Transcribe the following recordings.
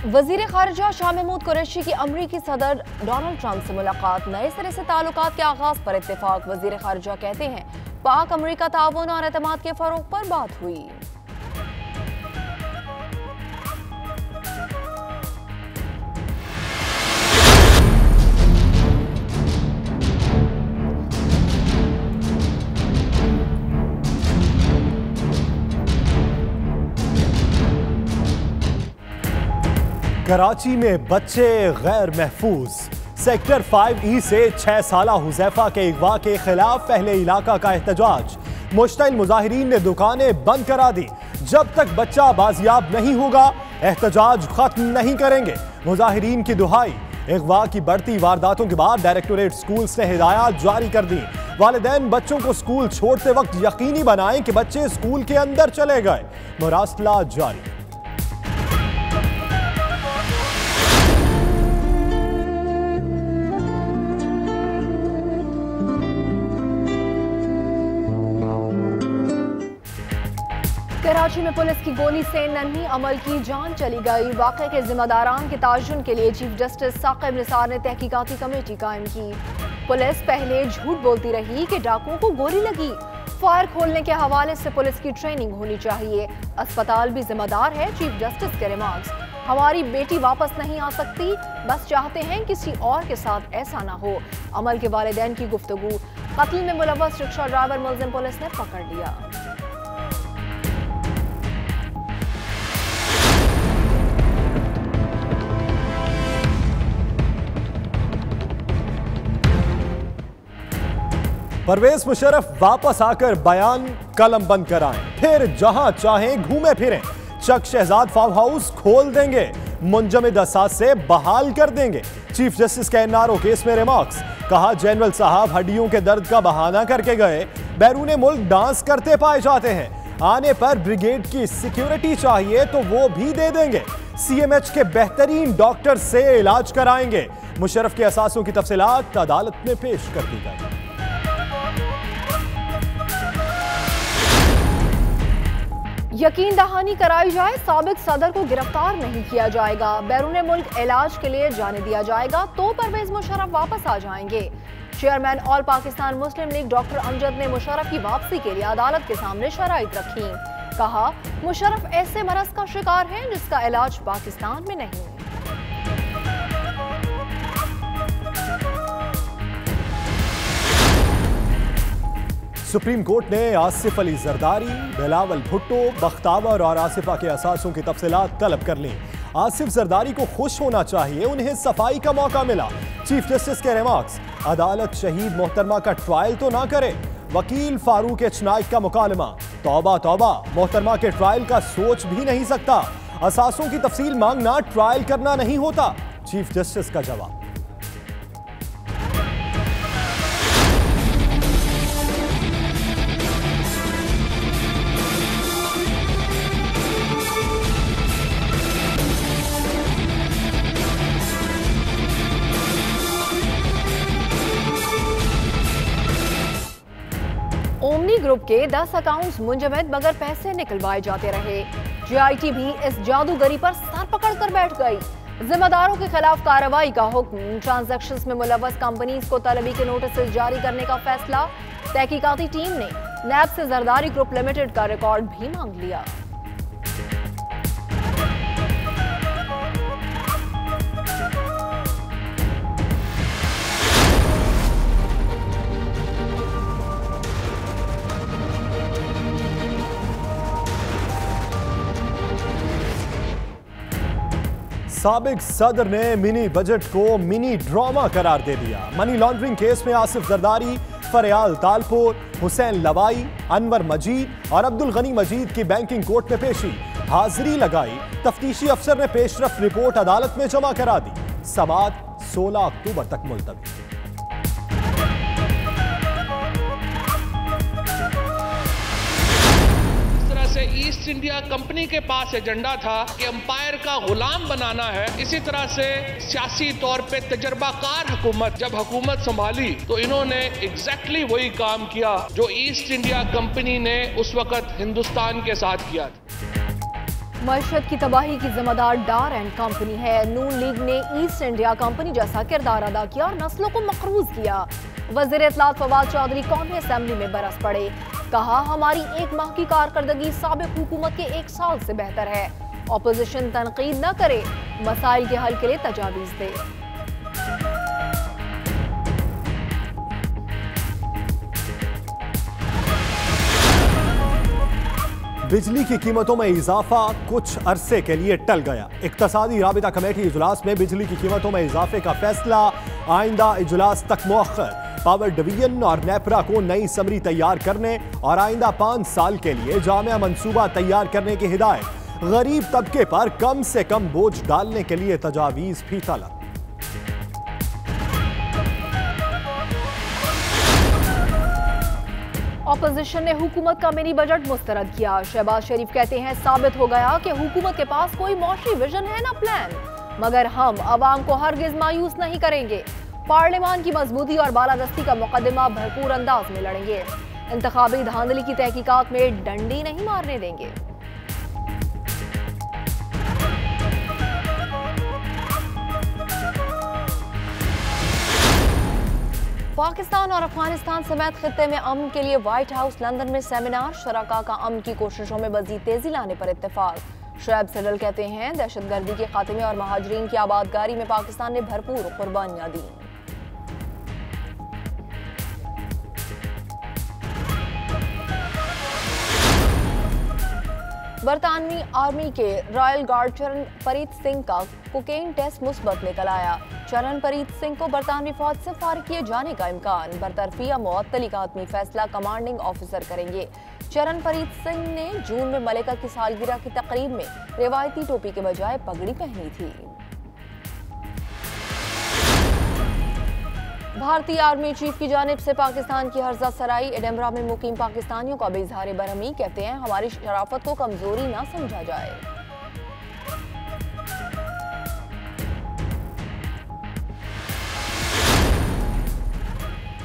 वजीर खारिजा शाह महमूद कुरैशी की अमरीकी सदर डोनाल्ड ट्रंप से मुलाकात, नए सिरे से ताल्लुकात के आगाज पर इत्तेफाक। वजीर खारिजा कहते हैं पाक अमरीका ताउन और एतमाद के फरोग पर बात हुई। कराची में बच्चे गैर महफूज। सेक्टर 5E से 6 साला हुजैफा के अगवा के खिलाफ पहले इलाका का एहतजाज। मुश्तइल मुजाहिरीन ने दुकानें बंद करा दी। जब तक बच्चा बाजियाब नहीं होगा एहतजाज खत्म नहीं करेंगे, मुजाहिरीन की दुहाई। अगवा की बढ़ती वारदातों के बाद डायरेक्टोरेट स्कूल्स ने हिदायत जारी कर दी। वालिदैन बच्चों को स्कूल छोड़ते वक्त यकीनी बनाएं कि बच्चे स्कूल के अंदर चले गए। मुरासला जारी। कराची में पुलिस की गोली से नन्ही अमल की जान चली गई। वाक़े के जिम्मेदारान के ताजुन के लिए चीफ जस्टिस साकिब निसार ने तहकीकाती कमेटी कायम की। पुलिस पहले झूठ बोलती रही कि डाकुओं को गोली लगी। फायर खोलने के हवाले से पुलिस की ट्रेनिंग होनी चाहिए। अस्पताल भी जिम्मेदार है। चीफ जस्टिस के रिमार्क्स, हमारी बेटी वापस नहीं आ सकती, बस चाहते हैं किसी और के साथ ऐसा ना हो। अमल के वालिदैन की गुफ्तगू। कत्ल में मुलव्वस रिक्शा ड्राइवर मुलजिम पुलिस ने पकड़ लिया। परवेज मुशर्रफ वापस आकर बयान कलम बंद कराएं, फिर जहां चाहें घूमे फिरें। चक शहजाद फार्म हाउस खोल देंगे, मुंजमद असास से बहाल कर देंगे। चीफ जस्टिस के एनआरओ केस में रिमार्क्स, कहा जनरल साहब हड्डियों के दर्द का बहाना करके गए, बैरूने मुल्क डांस करते पाए जाते हैं। आने पर ब्रिगेड की सिक्योरिटी चाहिए तो वो भी दे देंगे। सीएमएच के बेहतरीन डॉक्टर से इलाज कराएंगे। मुशर्रफ के असासों की तफसीलात अदालत में पेश कर दी गई। यकीन दहानी कराई जाए, साबिक सदर को गिरफ्तार नहीं किया जाएगा, बैरूने मुल्क इलाज के लिए जाने दिया जाएगा तो परवेज मुशर्रफ वापस आ जाएंगे। चेयरमैन ऑल पाकिस्तान मुस्लिम लीग डॉक्टर अमजद ने मुशर्रफ की वापसी के लिए अदालत के सामने शराइत रखी। कहा मुशर्रफ ऐसे मरज का शिकार है जिसका इलाज पाकिस्तान में नहीं। सुप्रीम कोर्ट ने आसिफ अली जरदारी, बिलावल भुट्टो, बख्तावर और आसिफा के असासों की तफसीलात तलब कर ली। आसिफ जरदारी को खुश होना चाहिए, उन्हें सफाई का मौका मिला। चीफ जस्टिस के रिमार्क्स, अदालत शहीद मोहतरमा का ट्रायल तो ना करे। वकील फारूक एच नाइक का मुकालमा, तौबा तौबा, मोहतरमा के ट्रायल का सोच भी नहीं सकता। असासों की तफसील मांगना ट्रायल करना नहीं होता, चीफ जस्टिस का जवाब। ओमनी ग्रुप के 10 अकाउंट्स मुंजमद मगर पैसे निकलवाए जाते रहे। जीआईटी भी इस जादूगरी पर सर पकड़कर बैठ गई। जिम्मेदारों के खिलाफ कार्रवाई का हुक्म। ट्रांजैक्शंस में मुलव्वस कंपनीज को तलबी के नोटिस जारी करने का फैसला। तहकीकाती टीम ने नैब से जरदारी ग्रुप लिमिटेड का रिकॉर्ड भी मांग लिया। साबिक सदर ने मिनी बजट को मिनी ड्रामा करार दे दिया। मनी लॉन्ड्रिंग केस में आसिफ जरदारी, फरियाल तालपुर, हुसैन लवाई, अनवर मजीद और अब्दुल गनी मजीद की बैंकिंग कोर्ट में पेशी। हाजिरी लगाई। तफ्तीशी अफसर ने पेशरफ रिपोर्ट अदालत में जमा करा दी। समाअत 16 अक्टूबर तक मुलतवी। ईस्ट इंडिया कंपनी के पास एजेंडा था कि अंपायर का गुलाम बनाना है। इसी तरह से सियासी तौर पे तजर्बाकार हुकूमत जब हुकूमत संभाली तो इन्होंने एग्जैक्टली वही काम किया जो ईस्ट इंडिया कंपनी ने उस वक्त हिंदुस्तान के साथ किया था। मईशत की तबाही की जिम्मेदार डार एंड कंपनी है। नून लीग ने ईस्ट इंडिया कंपनी जैसा किरदार अदा किया और नस्लों को मकरूज किया। वज़ीर इत्तलात फवाद चौधरी कौमी असेंबली में बरस पड़े। कहा, हमारी एक माह की कारकर्दगी साबिक हुकूमत के 1 साल से बेहतर है। ऑपोजिशन तनकीद न करे, मसाइल के हल के लिए तजावीज़ दे। बिजली की कीमतों में इजाफा कुछ अरसे के लिए टल गया। इक्तसादी राबिता कमेटी इजलास में बिजली की कीमतों में इजाफे का फैसला आइंदा इजलास तक मुअख्खर। पावर डिवीजन और नेपरा को नई समरी तैयार करने और आइंदा 5 साल के लिए जामिया मंसूबा तैयार करने की हिदायत। गरीब तबके पर कम से कम बोझ डालने के लिए तजावीज भी तलब। ऑपोजिशन ने हुकूमत का मिनी बजट मुस्तरद किया। शहबाज शरीफ कहते हैं, साबित हो गया कि हुकूमत के पास कोई मौशी विजन है ना प्लान, मगर हम अवाम को हरगिज मायूस नहीं करेंगे। पार्लियामान की मजबूती और बालादस्ती का मुकदमा भरपूर अंदाज में लड़ेंगे। इंतखाबी धांधली की तहकीकात में डंडी नहीं मारने देंगे। पाकिस्तान और अफगानिस्तान समेत खित्ते में अमन के लिए व्हाइट हाउस लंदन में सेमिनार। शराका का अमन की कोशिशों में मजीद तेजी लाने पर इत्तेफाक। शुएब सिडल कहते हैं, दहशतगर्दी के खात्मे और महाजरीन की आबादगारी में पाकिस्तान ने भरपूर कुर्बानियां दी। बरतानवी आर्मी के रॉयल गार्ड चरणपरीत सिंह का कोकेन टेस्ट मुस्बत निकल आया। चरणपरीत सिंह को बरतानवी फौज से फारिग किए जाने का इम्कान। बरतरफी या मुअत्तली का हतमी फैसला कमांडिंग ऑफिसर करेंगे। चरणपरीत सिंह ने जून में मलिका की सालगिरह की तकरीब में रिवायती टोपी के बजाय पगड़ी पहनी थी। भारतीय आर्मी चीफ की जानिब से पाकिस्तान की हर्जा सराई। एडिनबरा में मुकीम पाकिस्तानियों का बेइज़हार बरहमी। कहते हैं, हमारी शराफत को कमजोरी ना समझा जाए।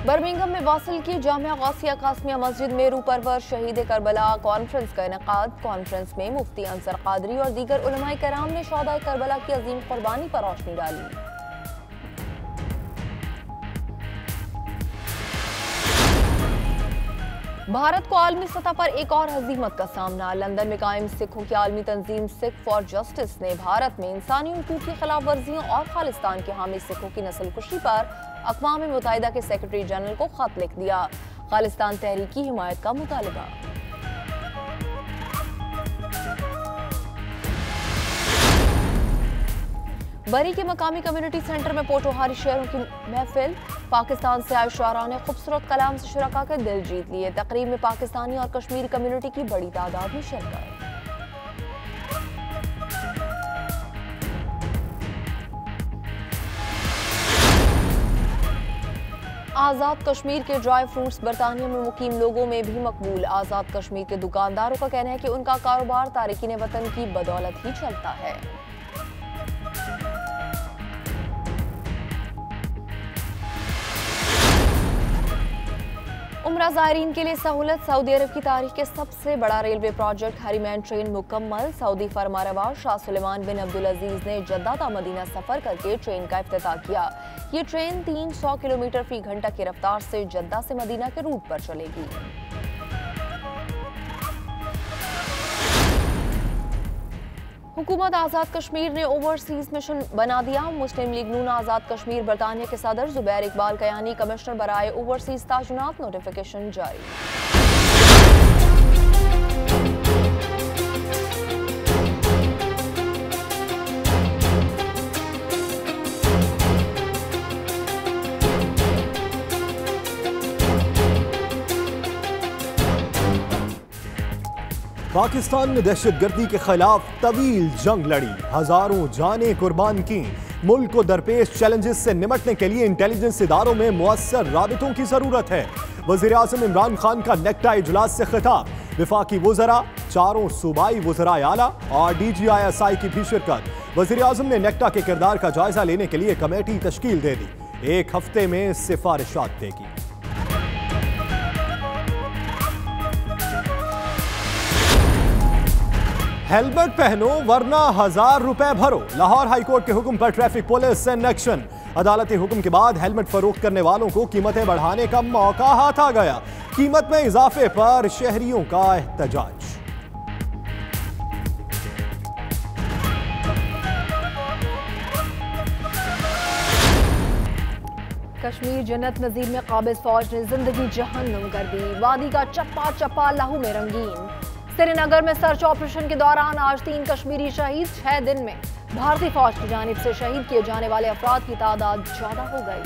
बर्मिंघम में वासिल की जामिया गासिया कासमिया मस्जिद में रू परवर शहीद करबला कॉन्फ्रेंस का इनेकाद। कॉन्फ्रेंस में मुफ्ती अंसर कादरी और दीगर उलमाए कराम ने शोहदाए करबला की अजीम कुर्बानी पर रोशनी डाली। भारत को आलमी सतह पर एक और हजीमत का सामना। लंदन में कायम सिखों की आलमी तंजीम सिख फॉर जस्टिस ने भारत में इंसानी हुकूक की खिलाफ वर्जियों और खालिस्तान के हामी सिखों की नस्लकुशी पर अक़वाम मुत्तहिदा के सेक्रेटरी जनरल को खत लिख दिया। खालिस्तान तहरीक की हिमायत का मुतालबा। बरी के मकामी कम्युनिटी सेंटर में पोटोहारी शहरों की महफिल। पाकिस्तान से आए शुआरा ने खूबसूरत कलाम से शुरका के दिल जीत लिए। तकरीब में पाकिस्तानी और कश्मीरी कम्युनिटी की बड़ी तादाद में शिरकत। आज़ाद कश्मीर के ड्राई फ्रूट्स बरतानिया में मुकीम लोगों में भी मकबूल। आज़ाद कश्मीर के दुकानदारों का कहना है कि उनका कारोबार तारिकीन वतन की बदौलत ही चलता है। उम्रा ज़ायरीन के लिए सहूलत। सऊदी अरब की तारीख के सबसे बड़ा रेलवे प्रोजेक्ट हरीमैन ट्रेन मुकम्मल। सऊदी फरमारवा शाह सुलेमान बिन अब्दुल अजीज ने जद्दा ता मदीना सफर करके ट्रेन का इफ्तिताह किया। ये ट्रेन 300 किलोमीटर फी घंटा की रफ्तार से जद्दा से मदीना के रूट पर चलेगी। हुकूमत आज़ाद कश्मीर ने ओवरसीज मिशन बना दिया। मुस्लिम लीग नून आज़ाद कश्मीर बरतानिया के सदर जुबैर इकबाल कयानी कमिश्नर बराए ओवरसीज ताजुनात नोटिफिकेशन जारी। पाकिस्तान ने दहशतगर्दी के खिलाफ तवील जंग लड़ी, हजारों जानें कुर्बान की। मुल्क को दरपेश चैलेंजेस से निपटने के लिए इंटेलिजेंस इदारों में मुअस्सर राबितों की जरूरत है। वज़ीर आज़म इमरान खान का नेक्टा इजलास से खिताब। विफाकी वज़रा, चारों सूबाई वज़राए आला और DGISI की भी शिरकत। वज़ीर आज़म ने नेक्टा के किरदार का जायजा लेने के लिए कमेटी तश्कील दे दी। 1 हफ्ते में सिफारिशात देगी। हेलमेट पहनो वरना 1000 रुपए भरो। लाहौर हाईकोर्ट के हुक्म पर ट्रैफिक पुलिस एंड एक्शन। अदालती हुक्म के बाद हेलमेट फरोख्त करने वालों को कीमतें बढ़ाने का मौका हाथ आ गया। कीमत में इजाफे पर शहरियों का एहतजाज। कश्मीर जन्नत नजीर में काबिज फौज ने जिंदगी जहन्नुम कर दी। वादी का चप्पा चप्पा लहू में रंगीन। श्रीनगर में सर्च ऑपरेशन के दौरान आज 3 कश्मीरी शहीद। 6 दिन में भारतीय फौज की जानिब से शहीद किए जाने वाले अफराद की तादाद ज्यादा हो गई।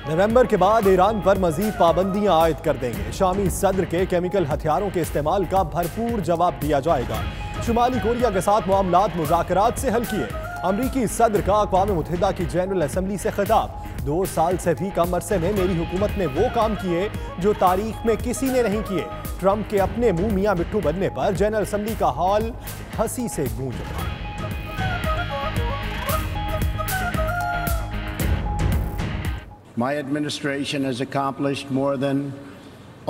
नवंबर के बाद ईरान पर मजीद पाबंदियां आयद कर देंगे। शामी सदर के केमिकल हथियारों के इस्तेमाल का भरपूर जवाब दिया जाएगा। शुमाली कोरिया के साथ मामलात मुज़ाकरात से हल किए। अमरीकी सदर का अक़वाम मुत्तहिदा की जनरल असम्बली से खिताब। 2 साल से भी कम अरसे में मेरी हुकूमत ने वो काम किए जो तारीख में किसी ने नहीं किए। ट्रंप के अपने मुंह मियां मिट्ठू बनने पर जनरल असम्बली का हॉल हंसी से गूंज उठा। My administration has accomplished more than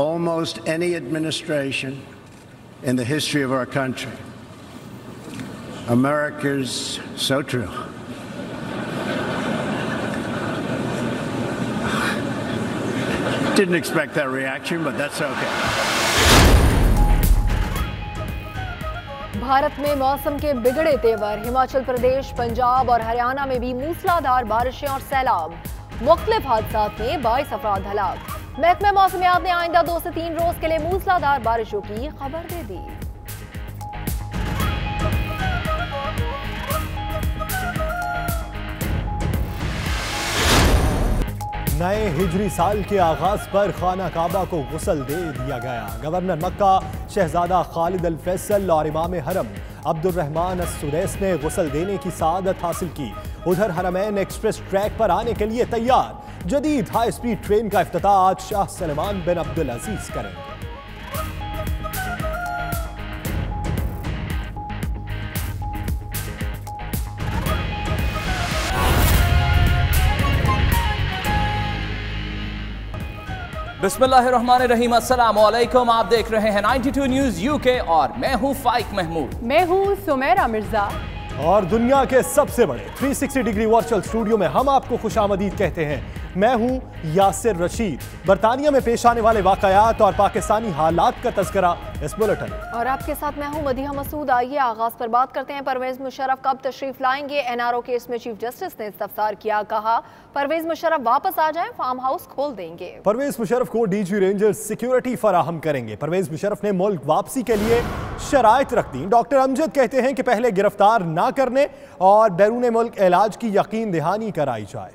almost any administration in the history of our country. America's so true. Didn't expect that reaction, but that's okay. Bharat में मौसम के बिगड़े तेवर। हिमाचल प्रदेश, पंजाब और हरियाणा में भी मूसलाधार बारिशें और सैलाब। मुख्तलिफ हादसात में 22 अफराद हलाक। महकमा मौसमियात ने आइंदा 2 से 3 रोज के लिए मूसलाधार बारिशों की खबर दे दी। नए हिजरी साल के आगाज पर खाना काबा को गुस्ल दे दिया गया। गवर्नर मक्का शहजादा खालिद अल फैसल और इमाम हरम अब्दुर्रहमान अस-सुदैस ने गुस्ल देने की सआदत हासिल की। उधर हरमैन एक्सप्रेस ट्रैक पर आने के लिए तैयार। जदीद हाई स्पीड ट्रेन का इफ्तिताह आज शाह सलमान बिन अब्दुल अजीज करेंगे। बिस्मिल्लाहिर्रहमानिर्रहीम, अस्सलाम वालेकुम। आप देख रहे हैं 92 न्यूज़ यूके और मैं हूं फाइक महमूद। मैं हूं सुमेरा मिर्जा और दुनिया के सबसे बड़े 360 डिग्री वर्चुअल स्टूडियो में हम आपको खुशामदीद कहते हैं। मैं हूं यासिर रशीद। बरतानिया में पेश आने वाले वाकयात और पाकिस्तानी हालात का तज़किरा इस बुलेटिन में। और आपके साथ मैं हूं मदीहा मसूद। आइए आगाज पर बात करते हैं। परवेज मुशर्रफ कब तशरीफ लाएंगे? एनआरओ केस में चीफ जस्टिस ने इस्तफसार किया। कहा परवेज मुशर्रफ वापस आ जाएं, फार्म हाउस खोल देंगे। परवेज मुशर्रफ को डीजी रेंजर्स सिक्योरिटी फराहम करेंगे। परवेज मुशर्रफ ने मुल्क वापसी के लिए शराइत रख दी। डॉक्टर अमजद कहते हैं कि पहले गिरफ्तार ना करने और बैरून मुल्क इलाज की यकीन दहानी कराई जाए।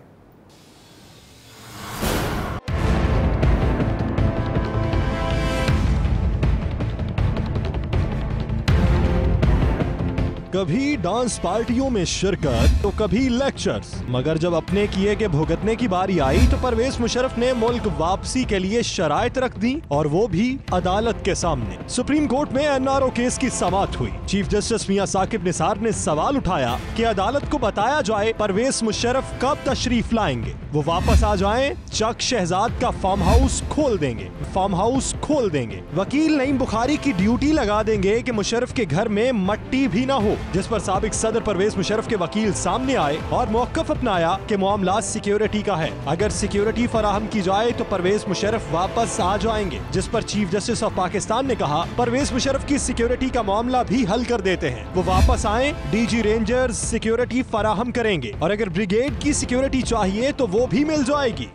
कभी डांस पार्टियों में शिरकत तो कभी लेक्चर्स, मगर जब अपने किए के भुगतने की बारी आई तो परवेज मुशर्रफ ने मुल्क वापसी के लिए शराइत रख दी, और वो भी अदालत के सामने। सुप्रीम कोर्ट में एनआरओ केस की समाअत हुई। चीफ जस्टिस मियां साकिब निसार ने सवाल उठाया कि अदालत को बताया जाए परवेज मुशर्रफ कब तशरीफ लाएंगे। वो वापस आ जाएं, चक शहजाद का फार्म हाउस खोल देंगे। फार्म हाउस खोल देंगे। वकील नईम बुखारी की ड्यूटी लगा देंगे कि मुशर्रफ के घर में मट्टी भी ना हो, जिस पर साबिक सदर परवेज मुशर्रफ के वकील सामने आए और मौक़िफ़ अपनाया कि मामला सिक्योरिटी का है। अगर सिक्योरिटी फराहम की जाए तो परवेज मुशर्रफ वापस आ जाएंगे, जिस पर चीफ जस्टिस ऑफ पाकिस्तान ने कहा परवेज मुशर्रफ की सिक्योरिटी का मामला भी हल कर देते हैं। वो वापस आए, डीजी रेंजर्स सिक्योरिटी फराहम करेंगे, और अगर ब्रिगेड की सिक्योरिटी चाहिए तो वो भी मिल जाएगी।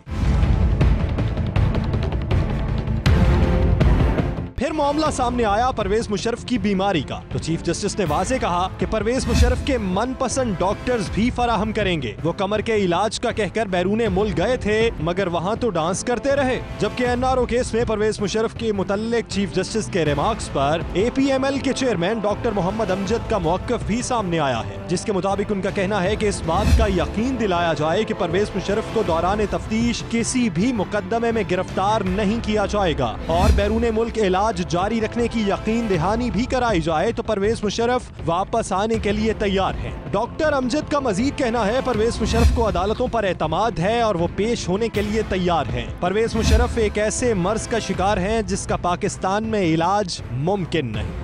फिर मामला सामने आया परवेज मुशर्रफ की बीमारी का, तो चीफ जस्टिस ने वाज़े कहा कि परवेज मुशर्रफ के मनपसंद डॉक्टर्स भी फराहम करेंगे। वो कमर के इलाज का कहकर बैरून मुल्क गए थे, मगर वहाँ तो डांस करते रहे। जबकि एनआरओ केस में परवेज मुशर्रफ के मुतल्लिक चीफ जस्टिस के रिमार्क्स पर APML के चेयरमैन डॉक्टर मोहम्मद अमजद का मौक़िफ़ भी सामने आया है, जिसके मुताबिक उनका कहना है कि इस बात का यकीन दिलाया जाए कि परवेज मुशर्रफ को दौरान तफ्तीश किसी भी मुकदमे में गिरफ्तार नहीं किया जाएगा और बैरून मुल्क इलाज इलाज जारी रखने की यकीन दहानी भी कराई जाए तो परवेज मुशर्रफ वापस आने के लिए तैयार हैं। डॉक्टर अमजद का मजीद कहना है परवेज मुशर्रफ को अदालतों पर एतमाद है और वो पेश होने के लिए तैयार हैं। परवेज मुशर्रफ एक ऐसे मर्ज का शिकार हैं जिसका पाकिस्तान में इलाज मुमकिन नहीं।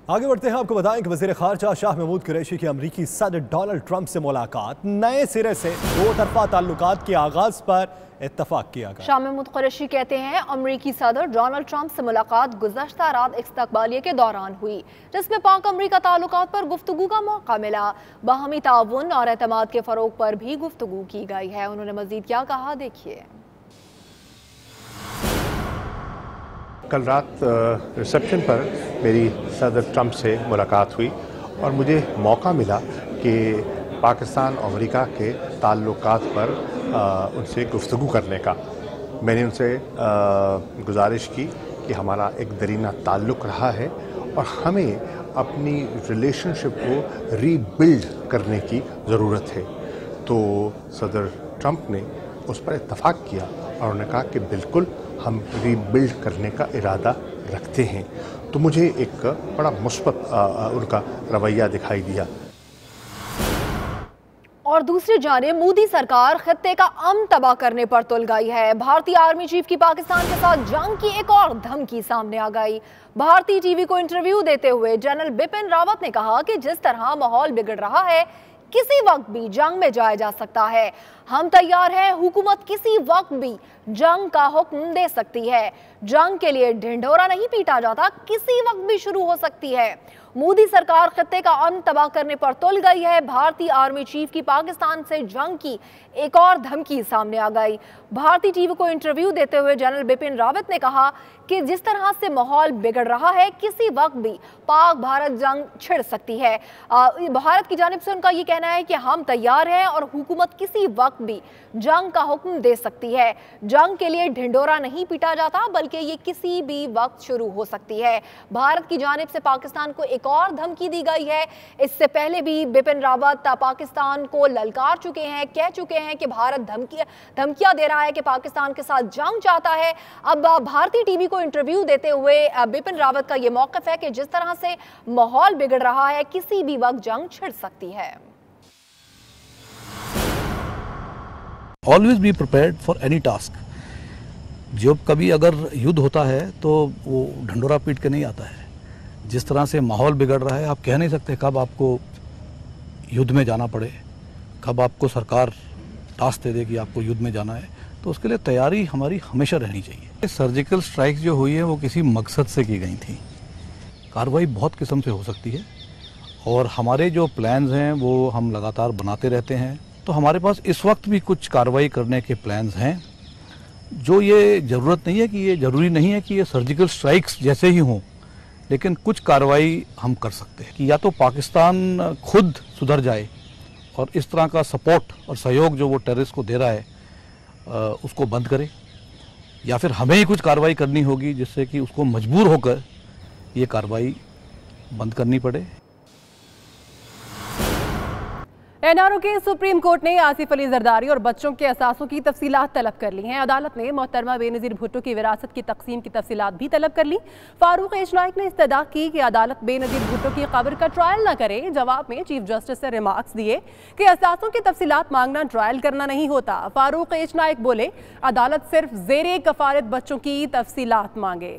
आगे बढ़ते हैं, आपको बताएं कि वज़ीर ख़ारजा शाह महमूद कुरैशी की अमरीकी सदर डोनाल्ड ट्रंप से मुलाकात, नए सिरे से दो तरफा ताल्लुकात के आगाज पर इत्तफाक किया गया। शाह महमूद कुरैशी कहते हैं अमरीकी सदर डोनाल्ड ट्रंप से मुलाकात गुज़श्ता रात इस्तक़बालिये के दौरान हुई, जिसमें पाक अमरीका ताल्लुकात पर गुफ्तगू का मौका मिला। बाहमी ताउन और एतमाद के फ़रोग पर भी गुफ्तगू की गई है। उन्होंने मज़ीद क्या कहा, देखिए। कल रात रिसेप्शन पर मेरी सदर ट्रंप से मुलाकात हुई और मुझे मौका मिला कि पाकिस्तान और अमेरिका के ताल्लुकात पर उनसे गुफ्तगू करने का। मैंने उनसे गुजारिश की कि हमारा एक दरीना ताल्लुक़ रहा है और हमें अपनी रिलेशनशिप को रीबिल्ड करने की ज़रूरत है। तो सदर ट्रंप ने उस पर इत्तफाक किया और उन्होंने कहा कि बिल्कुल हम रीबिल्ड करने का इरादा रखते हैं। तो मुझे एक बड़ा मुस्बत उनका रवैया दिखाई दिया। और दूसरी जानिब मोदी सरकार खित्ते का अमन तबाह करने पर तुल गई है। भारतीय आर्मी चीफ की पाकिस्तान के साथ जंग की एक और धमकी सामने आ गई। भारतीय टीवी को इंटरव्यू देते हुए जनरल बिपिन रावत ने कहा कि जिस तरह माहौल बिगड़ रहा है किसी वक्त भी जंग में जाया जा सकता है। हम तैयार हैं, हुकूमत किसी वक्त भी जंग का हुक्म दे सकती है। जंग के लिए ढिंढोरा नहीं पीटा जाता, किसी वक्त भी शुरू हो सकती है। मोदी सरकार खित्ते का अमन तबाह करने पर तुल गई है। भारतीय आर्मी चीफ की पाकिस्तान से जंग की एक और धमकी सामने आ गई। भारतीय टीवी को इंटरव्यू देते हुए जनरल बिपिन रावत ने कहा कि जिस तरह से माहौल बिगड़ रहा है किसी वक्त भी पाक भारत जंग छिड़ सकती है। भारत की जानिब से उनका ये कहना है कि हम तैयार हैं और हुकूमत किसी वक्त भी जंग का हुक्म दे सकती है। जंग के लिए ढिंडोरा नहीं पीटा जाता, बल्कि ये किसी भी वक्त शुरू हो सकती है। भारत की जानिब से पाकिस्तान को एक और धमकी दी गई है। इससे पहले भी बिपिन रावत पाकिस्तान को ललकार चुके हैं, कह चुके हैं कि भारत धमकियां दे रहा है कि पाकिस्तान के साथ जंग चाहता है। अब भारतीय टीवी को इंटरव्यू देते हुए बिपिन रावत का यह मौक़िफ़ है कि जिस तरह से माहौल बिगड़ रहा है किसी भी वक्त जंग छिड़ सकती है। Always be prepared for any task. जब कभी अगर युद्ध होता है तो वो ढंडोरा पीट के नहीं आता है। जिस तरह से माहौल बिगड़ रहा है आप कह नहीं सकते कब आपको युद्ध में जाना पड़े, कब आपको सरकार टास्क दे दे कि आपको युद्ध में जाना है। तो उसके लिए तैयारी हमारी हमेशा रहनी चाहिए। सर्जिकल स्ट्राइक्स जो हुई है वो किसी मकसद से की गई थी। कार्रवाई बहुत किस्म से हो सकती है और हमारे जो प्लान्स हैं वो हम लगातार बनाते रहते हैं। तो हमारे पास इस वक्त भी कुछ कार्रवाई करने के प्लान्स हैं जो ये ज़रूरत नहीं है कि ये ज़रूरी नहीं है कि ये सर्जिकल स्ट्राइक्स जैसे ही हों, लेकिन कुछ कार्रवाई हम कर सकते हैं कि या तो पाकिस्तान खुद सुधर जाए और इस तरह का सपोर्ट और सहयोग जो वो टेररिस्ट को दे रहा है उसको बंद करे, या फिर हमें ही कुछ कार्रवाई करनी होगी जिससे कि उसको मजबूर होकर ये कार्रवाई बंद करनी पड़े। एनआरओ के सुप्रीम कोर्ट ने आसिफ अली जरदारी और बच्चों के असासों की तफसीलात तलब कर ली हैं। अदालत ने मोहतरमा बेनज़ीर भुट्टो की विरासत की तकसीम की तफसीलात भी तलब कर ली। फारूक एच नाइक ने इस्तदा की कि अदालत बेनज़ीर भुट्टो की कब्र का ट्रायल न करे। जवाब में चीफ जस्टिस से रिमार्क्स दिए कि असासों की तफसीलात मांगना ट्रायल करना नहीं होता। फारूक एच नाइक बोले अदालत सिर्फ ज़ेरे कफालत बच्चों की तफसीलात मांगे।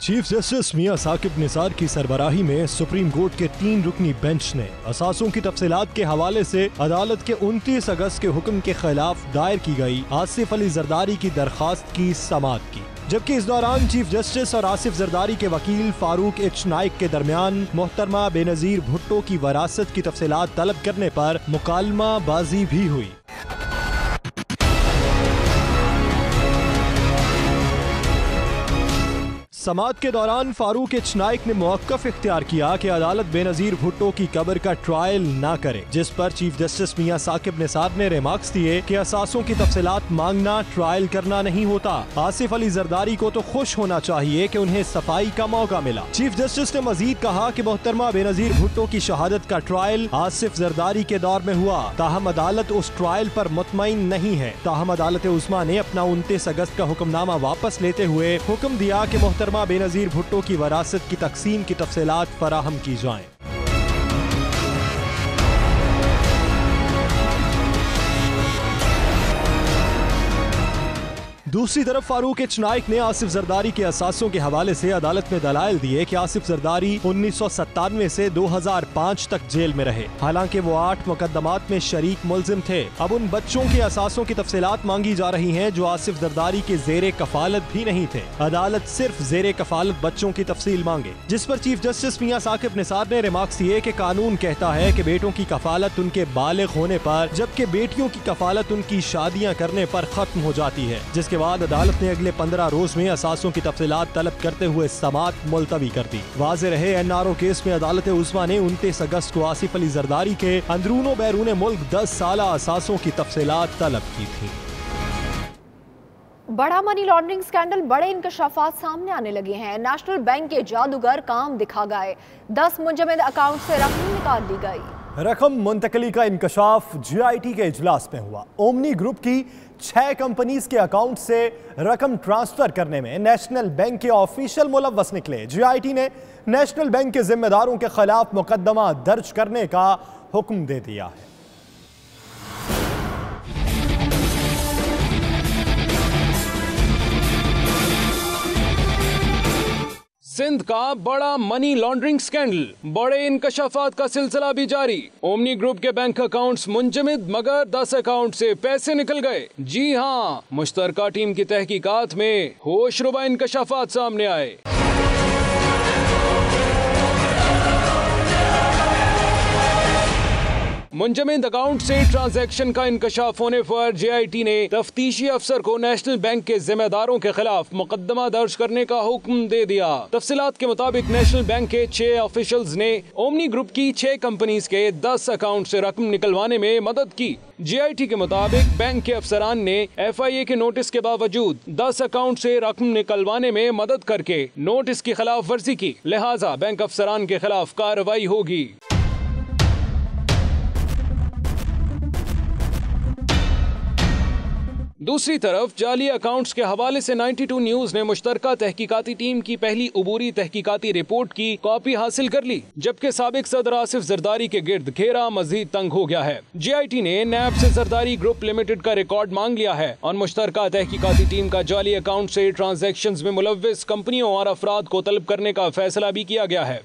चीफ जस्टिस मियां साकिब निसार की सरबराही में सुप्रीम कोर्ट के 3 रुकनी बेंच ने असासों की तफसीलात के हवाले से अदालत के 29 अगस्त के हुक्म के खिलाफ दायर की गई आसिफ अली जरदारी की दरखास्त की समाअत की, जबकि इस दौरान चीफ जस्टिस और आसिफ जरदारी के वकील फारूक एच नाइक के दरमियान मोहतरमा बेनज़ीर भुट्टो की वरासत की तफसीलात तलब करने पर मुकालमा बाजी भी हुई। समाअत के दौरान फारूक एच नाइक ने मौक़िफ़ इख्तियार किया कि अदालत बेनज़ीर भुट्टो की कब्र का ट्रायल ना करे, जिस पर चीफ जस्टिस मियां साकिब निसार ने रिमार्क्स दिए कि असासों की तफसीलात मांगना ट्रायल करना नहीं होता। आसिफ अली जरदारी को तो खुश होना चाहिए कि उन्हें सफाई का मौका मिला। चीफ जस्टिस ने मजीद कहा कि मोहतरमा बेनज़ीर भुट्टो की शहादत का ट्रायल आसिफ जरदारी के दौर में हुआ, ताहम अदालत उस ट्रायल पर मुतमईन नहीं है। ताहम अदालत उस्मा ने अपना 29 अगस्त का हुक्मनामा वापस लेते हुए हुक्म दिया कि मोहतरमा बेनज़ीर भुट्टो की वरासत की तकसीम की तफसीलात फराहम की जाएं। दूसरी तरफ फारूक एच नाइक ने आसिफ जरदारी के असासों के हवाले से अदालत में दलाइल दिए कि आसिफ जरदारी 1997 से 2005 तक जेल में रहे, हालांकि वो 8 मुकदमात में शरीक मुलजिम थे। अब उन बच्चों के असासों की तफसीलात मांगी जा रही हैं जो आसिफ जरदारी के जेरे कफालत भी नहीं थे। अदालत सिर्फ जेरे कफालत बच्चों की तफसील मांगे, जिस पर चीफ जस्टिस मियां साकिब निसार ने रिमार्क्स दिए कि कानून कहता है कि बेटों की कफालत उनके बालिग होने पर, जबकि बेटियों की कफालत उनकी शादियां करने पर खत्म हो जाती है। जिसके बाद अदालत ने अगले 15 रोज में असासों की तफसीलात तलब करते हुए समाअत मुलतवी कर दी। वाज़ेह रहे NRO केस में अदालत उस्मा ने 29 अगस्त को आसिफ अली जरदारी के अंदरूनो बैरून मुल्क 10 साल असासों की तफसीलात तलब की थी। बड़ा मनी लॉन्ड्रिंग स्कैंडल, बड़े इंकशाफात सामने आने लगे हैं। नेशनल बैंक के जादूगर काम दिखा गए, 10 मुंजमद अकाउंट से रकम निकाल ली गई। रकम मुंतकली का इंकशाफ GIT के इजलास में हुआ। ओमनी ग्रुप की 6 कंपनीज के अकाउंट से रकम ट्रांसफर करने में नेशनल बैंक के ऑफिशियल मुलव्वस निकले। GIT ने नेशनल बैंक के जिम्मेदारों के खिलाफ मुकदमा दर्ज करने का हुक्म दे दिया है। सिंध का बड़ा मनी लॉन्ड्रिंग स्कैंडल, बड़े इंकशाफात का सिलसिला भी जारी। ओमनी ग्रुप के बैंक अकाउंट्स मुंजमद, मगर 10 अकाउंट से पैसे निकल गए। जी हां, मुश्तरका टीम की तहकीकात में होशरुबा इंकशाफात सामने आए। मुंजमद अकाउंट से ट्रांजैक्शन का इंकशाफ होने पर GIT ने तफ्तीशी अफसर को नेशनल बैंक के जिम्मेदारों के खिलाफ मुकदमा दर्ज करने का हुक्म दे दिया। तफसीलात के मुताबिक नेशनल बैंक के 6 ऑफिशियल्स ने ओमनी ग्रुप की 6 कंपनीज के 10 अकाउंट से रकम निकलवाने में मदद की। GIT के मुताबिक बैंक के अफसरान ने FIA के नोटिस के बावजूद 10 अकाउंट से रकम निकलवाने में मदद करके नोटिस की खिलाफ वर्जी की, लिहाजा बैंक अफसरान के खिलाफ कार्रवाई होगी। दूसरी तरफ जाली अकाउंट्स के हवाले से 92 न्यूज ने मुश्तरका तहकीकाती टीम की पहली उबूरी तहकीकाती रिपोर्ट की कॉपी हासिल कर ली, जबकि साबिक सदर आसिफ जरदारी के गिर्द घेरा मजीद तंग हो गया है। GIT ने NAB से जरदारी ग्रुप लिमिटेड का रिकॉर्ड मांग लिया है और मुश्तरका तहकीकाती टीम का जाली अकाउंट से ट्रांजैक्शंस में मुलव्विस कंपनियों और अफराद को तलब करने का फैसला भी किया गया है।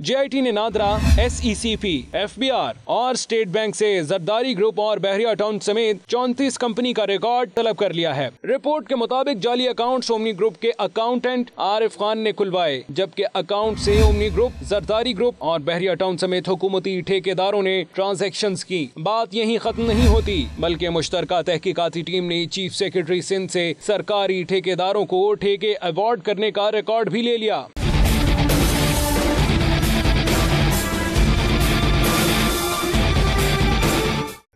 GIT ने नादरा, SECP, FBR और स्टेट बैंक से जरदारी ग्रुप और बहरिया टाउन समेत 34 कंपनी का रिकॉर्ड तलब कर लिया है। रिपोर्ट के मुताबिक जाली अकाउंट्स ओमनी ग्रुप के अकाउंटेंट आरिफ खान ने खुलवाए, जबकि अकाउंट से ओमनी ग्रुप, जरदारी ग्रुप और बहरिया टाउन समेत हुकूमती ठेकेदारों ने ट्रांजैक्शंस की। बात यहीं खत्म नहीं होती, बल्कि मुश्तरका तहकीकाती टीम ने चीफ सेक्रेटरी सिंध से सरकारी ठेकेदारों को ठेके अवार्ड करने का रिकॉर्ड भी ले लिया।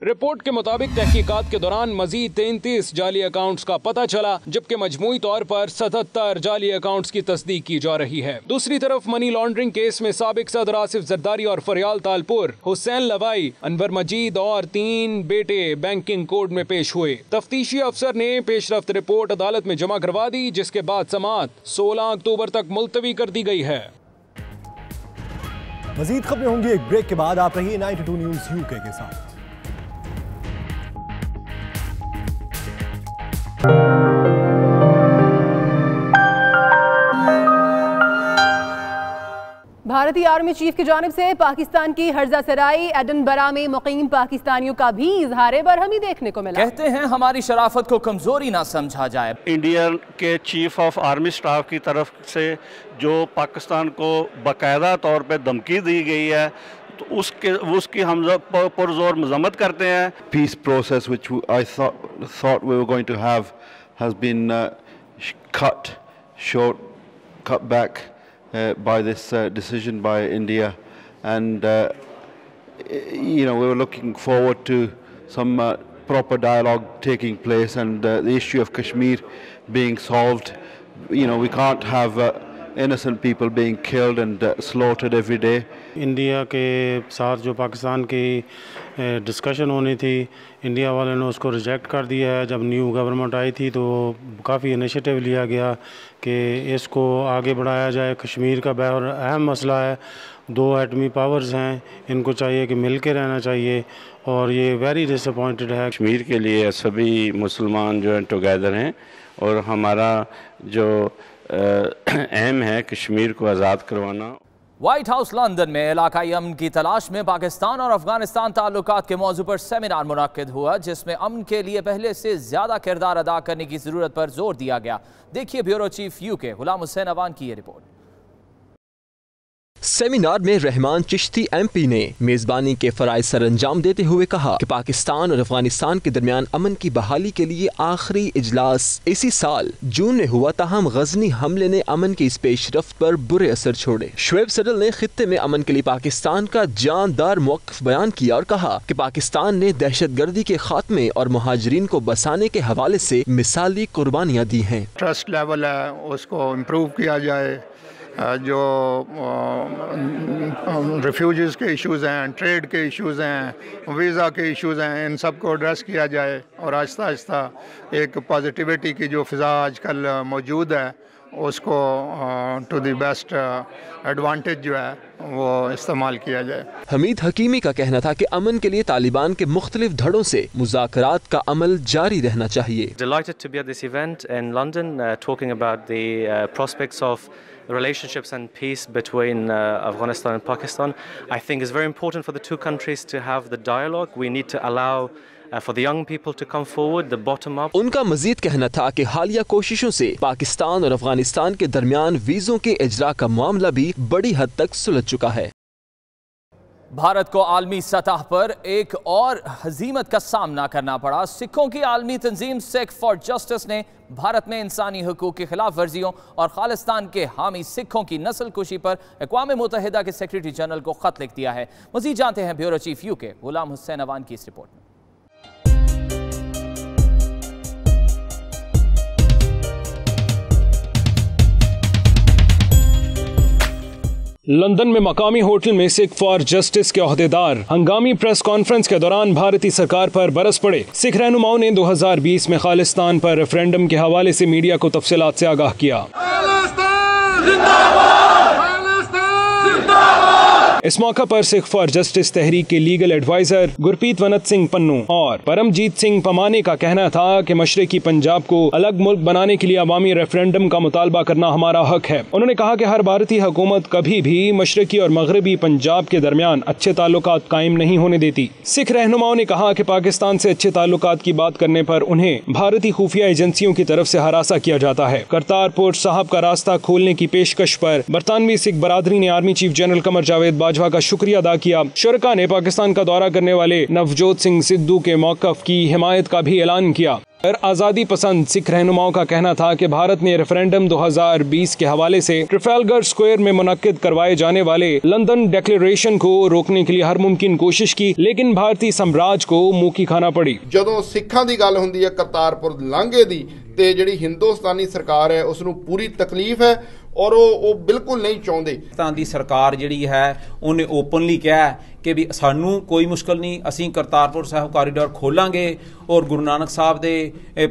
रिपोर्ट के मुताबिक तहकीकात के दौरान मजीद 33 जाली अकाउंट्स का पता चला, जबकि मजमूई तौर पर 77 जाली अकाउंट्स की तस्दीक की जा रही है। दूसरी तरफ मनी लॉन्ड्रिंग केस में साबिक सदर आसिफ जरदारी और फरियाल तालपुर, हुसैन लवाई, अनवर मजीद और 3 बेटे बैंकिंग कोर्ट में पेश हुए। तफ्तीशी अफसर ने पेशरफ्त रिपोर्ट अदालत में जमा करवा दी, जिसके बाद समाअत 16 अक्टूबर तक मुलतवी कर दी गई है। मजीद खबरें होंगी एक ब्रेक के बाद। आप रहिए 92 न्यूज UK के साथ। भारतीय आर्मी चीफ की जानिब से पाकिस्तान की हर्जा सराई एडनबरा में मुकीम पाकिस्तानियों का भी इजहार बरहमी देखने को मिला। कहते हैं हमारी शराफत को कमजोरी ना समझा जाए। इंडिया के चीफ ऑफ आर्मी स्टाफ की तरफ से जो पाकिस्तान को बाकायदा तौर पे धमकी दी गई है तो उसकी हम पुरजोर मजम्मत करते हैं। Peace process which I thought we were going to have has been cut back by this decision by India, and we were looking forward to some proper dialogue taking place and the issue of Kashmir being solved. We can't have innocent people being killed and slaughtered every day. India के साथ जो पाकिस्तान की discussion होनी थी, India वाले ने उसको reject कर दिया है। जब न्यू गवर्नमेंट आई थी तो काफ़ी इनिशिएटिव लिया गया कि इसको आगे बढ़ाया जाए। कश्मीर का बहुत अहम मसला है, 2 एटमी पावर्स हैं, इनको चाहिए कि मिल के रहना चाहिए, और ये वेरी डिसअपॉइंटेड है। कश्मीर के लिए सभी मुसलमान जो हैं टुगेदर हैं, और हमारा जो एम है कश्मीर को आज़ाद करवाना। व्हाइट हाउस लंदन में इलाकाई अमन की तलाश में पाकिस्तान और अफगानिस्तान ताल्लुकात के मौजू पर सेमिनार मुनक्किद हुआ, जिसमें अमन के लिए पहले से ज्यादा किरदार अदा करने की जरूरत पर जोर दिया गया। देखिए bureau chief UK Ghulam Hussain Awan की ये रिपोर्ट। सेमिनार में रहमान चिश्ती एमपी ने मेजबानी के फराइज सर अंजाम देते हुए कहा कि पाकिस्तान और अफगानिस्तान के दरमियान अमन की बहाली के लिए आखिरी इजलास इसी साल जून में हुआ, ताहम गजनी हमले ने अमन की इस पेशरफ्त पर बुरे असर छोड़े। शुएब सडल ने खित्ते में अमन के लिए पाकिस्तान का जानदार मौक़िफ़ बयान किया और कहा कि पाकिस्तान ने दहशतगर्दी के खात्मे और मुहाजिरीन को बसाने के हवाले से मिसाली कुर्बानियाँ दी हैं। ट्रस्ट लेवल है उसको इम्प्रूव किया जाए, जो रिफ्यूजीज़ के इश्यूज़ हैं, ट्रेड के इश्यूज़ हैं, वीज़ा के इश्यूज़ हैं, इन सब को एड्रेस किया जाए, और आहिस्ता आहिस्ता एक पॉजिटिविटी की जो फ़िज़ा आजकल मौजूद है उसको टू द बेस्ट एडवांटेज जो है वो इस्तेमाल किया जाए। हमीद हकीमी का कहना था कि अमन के लिए तालिबान के मुख्तलिफ धड़ों से मुज़ाकरात का अमल जारी रहना चाहिए। Delighted to be at this event in London, talking about the prospects of relationships and peace between Afghanistan and Pakistan. I think it's very important for the two countries to have the dialogue. We need to allow for the young people to come forward, the bottom up. उनका मजीद कहना था कि हालिया कोशिशों से पाकिस्तान और अफगानिस्तान के दरमियान वीज़ों के इजरा का मामला भी बड़ी हद तक सुलझ चुका है। भारत को आलमी सतह पर एक और हजीमत का सामना करना पड़ा। सिखों की आलमी तंजीम सिख फॉर जस्टिस ने भारत में इंसानी हुकूक की खिलाफ वर्जियों और खालिस्तान के हामी सिखों की नस्ल कुशी पर अक़वाम मुत्तहिदा के सेक्रेटरी जनरल को खत लिख दिया है। मजीद जानते हैं bureau chief UK Ghulam Hussain Awan की इस रिपोर्ट में। लंदन में मकामी होटल में सिख फॉर जस्टिस के ओहदेदार हंगामी प्रेस कॉन्फ्रेंस के दौरान भारतीय सरकार पर बरस पड़े। सिख रहनुमाओं ने 2020 में खालिस्तान पर रेफरेंडम के हवाले से मीडिया को तफसीलात से आगाह किया। इस मौका पर सिख फॉर जस्टिस तहरीक के लीगल एडवाइजर गुरप्रीत वनत सिंह पन्नू और परमजीत सिंह पमाने का कहना था कि मशरकी पंजाब को अलग मुल्क बनाने के लिए अवामी रेफरेंडम का मुतालबा करना हमारा हक है। उन्होंने कहा कि हर भारतीय हुकूमत कभी भी मशरकी और मगरबी पंजाब के दरमियान अच्छे ताल्लुकात कायम नहीं होने देती। सिख रहनुमाओं ने कहा कि पाकिस्तान से अच्छे ताल्लुकात की बात करने पर उन्हें भारतीय खुफिया एजेंसियों की तरफ से हरासा किया जाता है। करतारपुर साहब का रास्ता खोलने की पेशकश पर बरतानवी सिख बरादरी ने army chief general Qamar Javed Bajwa का शुक्रिया अदा किया। शुरका ने पाकिस्तान का दौरा करने वाले नवजोत सिंह सिद्धू के मौक़िफ़ की हिमायत का भी ऐलान किया। आज़ादी पसंद सिख रहनुमाओं का कहना था कि भारत ने रेफरेंडम 2020 के हवाले से ट्रफेलगर स्क्वायर में मुनक्किद करवाए जाने वाले लंदन डिक्लेरेशन को रोकने के लिए हर मुमकिन कोशिश की, लेकिन भारतीय साम्राज्य को मुंह की खाना पड़ी। ਜਦੋਂ ਸਿੱਖਾਂ ਦੀ ਗੱਲ ਹੁੰਦੀ ਹੈ ਕਰਤਾਰਪੁਰ ਲਾਂਘੇ ਦੀ ਤੇ ਜਿਹੜੀ ਹਿੰਦੁਸਤਾਨੀ ਸਰਕਾਰ ਹੈ ਉਸ ਨੂੰ ਪੂਰੀ ਤਕਲੀਫ ਹੈ और वो बिल्कुल नहीं चाहते। पाकिस्तान दी सरकार जिहड़ी है उन्हें ओपनली कहा कि भी सानू कोई मुश्किल नहीं, असीं करतारपुर साहिब कॉरीडोर खोलांगे और गुरु नानक साहब दे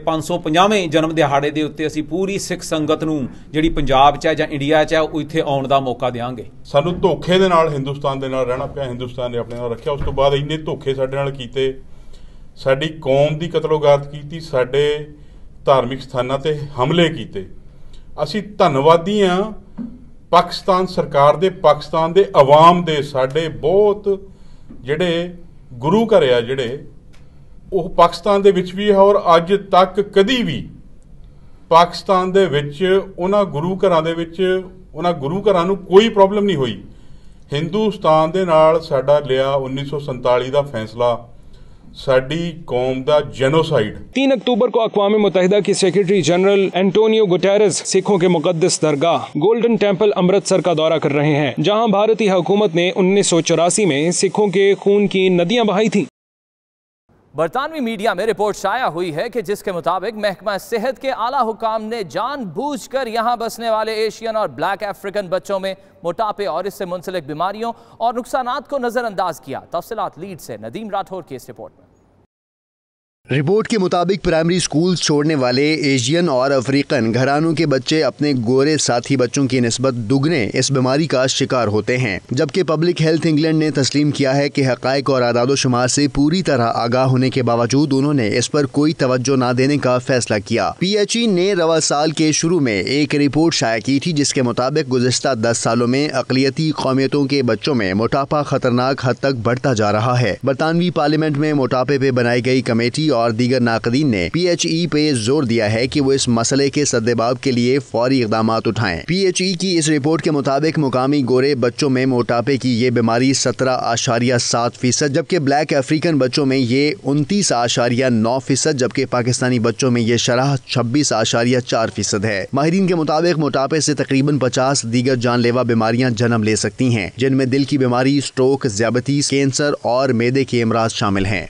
550वें जन्म दिहाड़े दे उत्ते असीं पूरी सिख संगत नूं जिहड़ी पंजाब च है जां इंडिया च है ਉਹ ਇੱਥੇ ਆਉਣ ਦਾ ਮੌਕਾ ਦੇਵਾਂਗੇ। ਸਾਨੂੰ ਧੋਖੇ ਦੇ ਨਾਲ ਹਿੰਦੁਸਤਾਨ ਦੇ ਨਾਲ ਰਹਿਣਾ ਪਿਆ, ਹਿੰਦੁਸਤਾਨ ਨੇ ਆਪਣੇ ਨਾਲ ਰੱਖਿਆ। ਉਸ ਤੋਂ ਬਾਅਦ ਇੰਨੇ ਧੋਖੇ ਸਾਡੇ ਨਾਲ ਕੀਤੇ, ਸਾਡੀ ਕੌਮ ਦੀ ਕਤਲੋਗਾਰਤ ਕੀਤੀ, ਸਾਡੇ ਧਾਰਮਿਕ ਸਥਾਨਾਂ ਤੇ ਹਮਲੇ ਕੀਤੇ। ਅਸੀਂ ਧੰਨਵਾਦੀ ਹਾਂ ਪਾਕਿਸਤਾਨ ਸਰਕਾਰ ਦੇ, ਪਾਕਿਸਤਾਨ ਦੇ ਆਵਾਮ ਦੇ। ਸਾਡੇ ਬਹੁਤ ਜਿਹੜੇ ਗੁਰੂ ਘਰ ਆ ਜਿਹੜੇ ਉਹ ਪਾਕਿਸਤਾਨ ਦੇ ਵਿੱਚ ਵੀ ਹੈ ਔਰ ਅੱਜ ਤੱਕ ਕਦੀ ਵੀ ਪਾਕਿਸਤਾਨ ਦੇ ਵਿੱਚ ਉਹਨਾਂ ਗੁਰੂ ਘਰਾਂ ਦੇ ਵਿੱਚ ਉਹਨਾਂ ਗੁਰੂ ਘਰਾਂ ਨੂੰ ਕੋਈ ਪ੍ਰੋਬਲਮ ਨਹੀਂ ਹੋਈ। ਹਿੰਦੁਸਤਾਨ ਦੇ ਨਾਲ ਸਾਡਾ ਲਿਆ 1947 ਦਾ ਫੈਸਲਾ साडी कौम दा जेनोसाइड। 3 अक्टूबर को अक़वाम मुत्तहिदा के सेक्रेटरी जनरल एंटोनियो गुटेरेस सिखों के मुक़द्दस दरगाह गोल्डन टेम्पल अमृतसर का दौरा कर रहे हैं, जहां भारतीय हुकूमत ने 1984 में सिखों के खून की नदियां बहाई थी। बरतानवी मीडिया में रिपोर्ट शाया हुई है कि जिसके मुताबिक महकमा सेहत के आला हुकाम ने जानबूझकर यहां बसने वाले एशियन और ब्लैक अफ्रीकन बच्चों में मोटापे और इससे मुंसलिक बीमारियों और नुकसानात को नजरअंदाज किया। तफसीलात लीड से नदीम राठौर की इस रिपोर्ट में। रिपोर्ट के मुताबिक प्राइमरी स्कूल छोड़ने वाले एशियन और अफ्रीकन घरानों के बच्चे अपने गोरे साथी बच्चों की निस्बत दुगने इस बीमारी का शिकार होते हैं, जबकि पब्लिक हेल्थ इंग्लैंड ने तस्लीम किया है कि हक़ाइक़ और आदादोशुमार से पूरी तरह आगाह होने के बावजूद उन्होंने इस पर कोई तवज्जो न देने का फैसला किया। PHE ने रवा साल के शुरू में एक रिपोर्ट शाया की थी, जिसके मुताबिक गुज़िश्ता 10 सालों में अक़लियती कौमियतों के बच्चों में मोटापा खतरनाक हद तक बढ़ता जा रहा है। बरतानवी पार्लियामेंट में मोटापे पे बनाई गई कमेटी और दीगर नाक़दीन ने PHE पे जोर दिया है कि वो इस मसले के सद्देबाब के लिए फौरी इक़दाम उठाएं। PHE की इस रिपोर्ट के मुताबिक मुकामी गोरे बच्चों में मोटापे की ये बीमारी 17.7%, जबकि ब्लैक अफ्रीकन बच्चों में ये 29.9%, जबकि पाकिस्तानी बच्चों में ये शरह 26.4% है। माहिरीन के मुताबिक मोटापे से तकरीबन 50 दीगर जानलेवा बीमारियां जन्म ले सकती हैं, जिनमें दिल की बीमारी, स्ट्रोक, ज़ियाबतीस, कैंसर और मैदे के अमराज शामिल हैं।